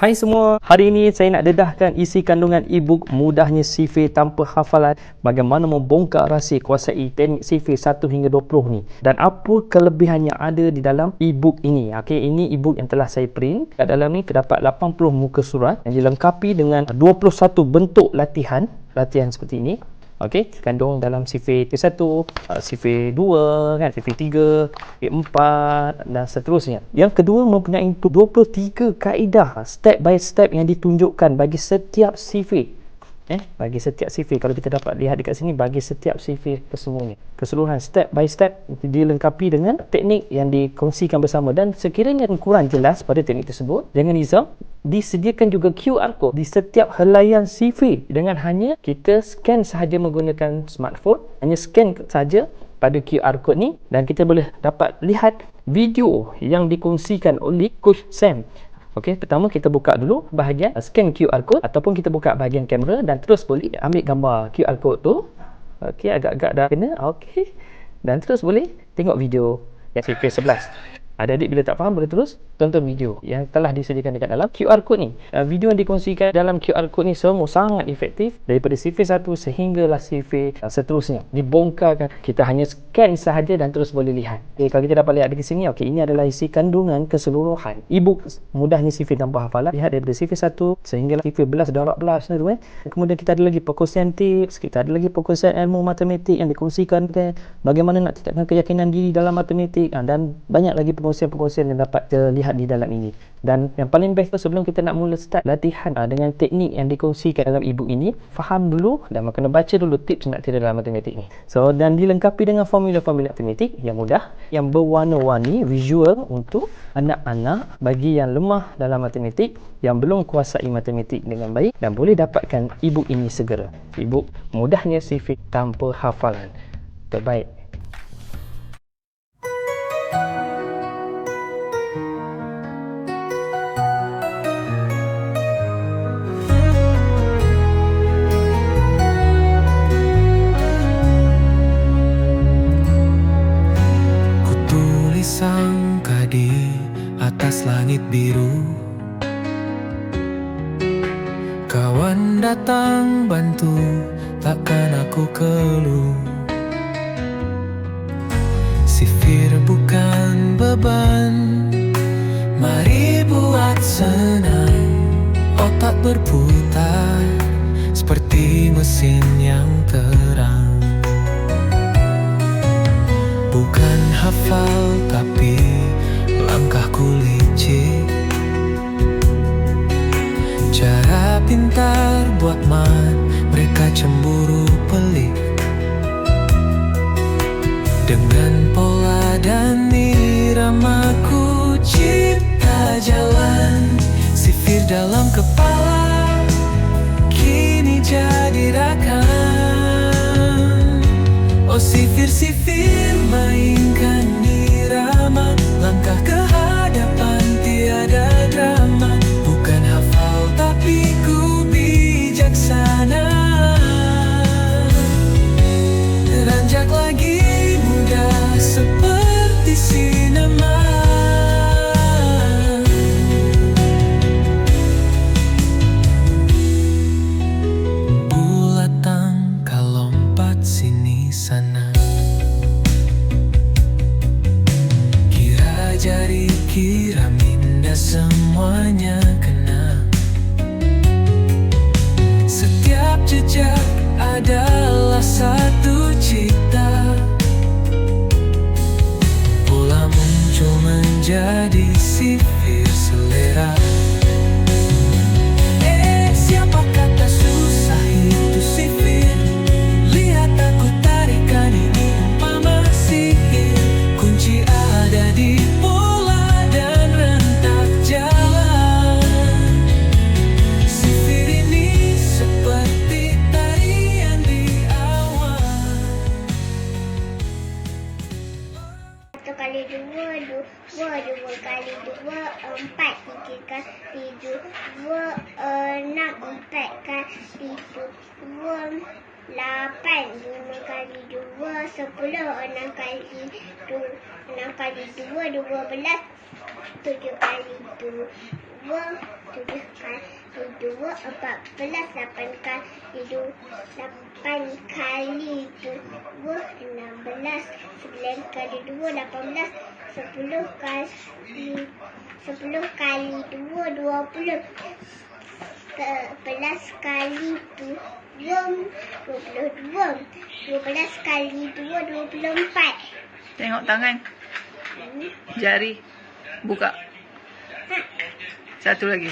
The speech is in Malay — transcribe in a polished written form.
Hai semua, hari ini saya nak dedahkan isi kandungan e-book Mudahnya CV Tanpa Hafalan, bagaimana membongkar rahsia kuasai teknik CV 1 hingga 20 ni, dan apa kelebihan yang ada di dalam e-book ini. Okey, ini e-book yang telah saya print. Kat dalam ni terdapat 80 muka surat yang dilengkapi dengan 21 bentuk latihan seperti ini. Okey, kandung dalam CV 1, CV 2, kan, CV 3, CV 4 dan seterusnya. Yang kedua mempunyai 23 kaedah step by step yang ditunjukkan bagi setiap CV. Bagi setiap CV, kalau kita dapat lihat dekat sini, bagi setiap CV kesemuanya. Keseluruhan step by step dilengkapi dengan teknik yang dikongsikan bersama, dan sekiranya kurang jelas pada teknik tersebut, jangan risau, disediakan juga QR code di setiap helaian CV dengan hanya kita scan sahaja menggunakan smartphone, hanya scan saja pada QR code ni dan kita boleh dapat lihat video yang dikongsikan oleh Coach Sam. Okey, pertama kita buka dulu bahagian scan QR code ataupun kita buka bahagian kamera dan terus boleh ambil gambar QR code tu. Okey, agak-agak dah kena. Okey. Dan terus boleh tengok video yang CV 11. Adik-adik bila tak faham boleh terus tonton video yang telah disediakan dekat dalam QR code ni. Video yang dikongsikan dalam QR code ni semua sangat efektif daripada CV 1 sehinggalah CV seterusnya. Dibongkarkan, kita hanya scan sahaja dan terus boleh lihat. Okay, kalau kita dapat lihat di sini, okey, ini adalah isi kandungan keseluruhan e-book Mudahnya CV Tanpa Hafalan. Lihat daripada CV 1 sehinggalah CV 11 12 tu. Kemudian kita ada lagi perkongsian tips, kita ada lagi perkongsian ilmu matematik yang dikongsikan, bagaimana nak tingkatkan keyakinan diri dalam matematik, dan banyak lagi perkongsian yang dapat terlihat di dalam ini. Dan yang paling best tu, sebelum kita nak mula start latihan dengan teknik yang dikongsikan dalam e-book ini, faham dulu dan kena baca dulu tips nak tidur dalam matematik ni. So, dan dilengkapi dengan formula-formula matematik yang mudah, yang berwarna-warni, visual untuk anak-anak bagi yang lemah dalam matematik, yang belum kuasai matematik dengan baik, dan boleh dapatkan e-book ini segera. E-book Mudahnya CV Tanpa Hafalan. Terbaik. Sangka di atas langit biru, kawan datang bantu, takkan aku keluh. Sifir bukan beban, mari buat senang. Otak berputar seperti mesin yang terang. Bukan hafal tapi langkahku licik, cara pintar buat mat mereka cemburu pelik. Dengan pola dan iramaku cipta jalan, sifir dalam kepala kini jadi rakan. Oh sifir-sifir mainkan irama, langkah ke hadapan tiada drama. Bukan hafal tapi ku bijaksana, ranjak lagi mudah seperti sinema. Bulat tangka lompat sini sana, kira jari kira minda semuanya kena. Setiap jejak adalah satu cipta, pola muncul menjadi sifir selera. Siapa kata susah itu sifir? Lihat aku tarikan ini umpama sihir. Kunci ada di pola dan rentak jalan. Sifir ini seperti tarian di awan. 1 kali 2, 2 kali 2, 4, 3 kali 2, 6, 4 kali 2, 8, 5 kali 2, 10, 6 kali 2, 6 kali 2, 12, 7 kali 2, 7 2, 14. 8 kali 2, 8 kali 2, 16. 9 kali 2, 18. 10 kali 2, 20. 11 kali 2, 22. 12 kali 2, 24. Tengok tangan. Jari. Buka. Satu lagi.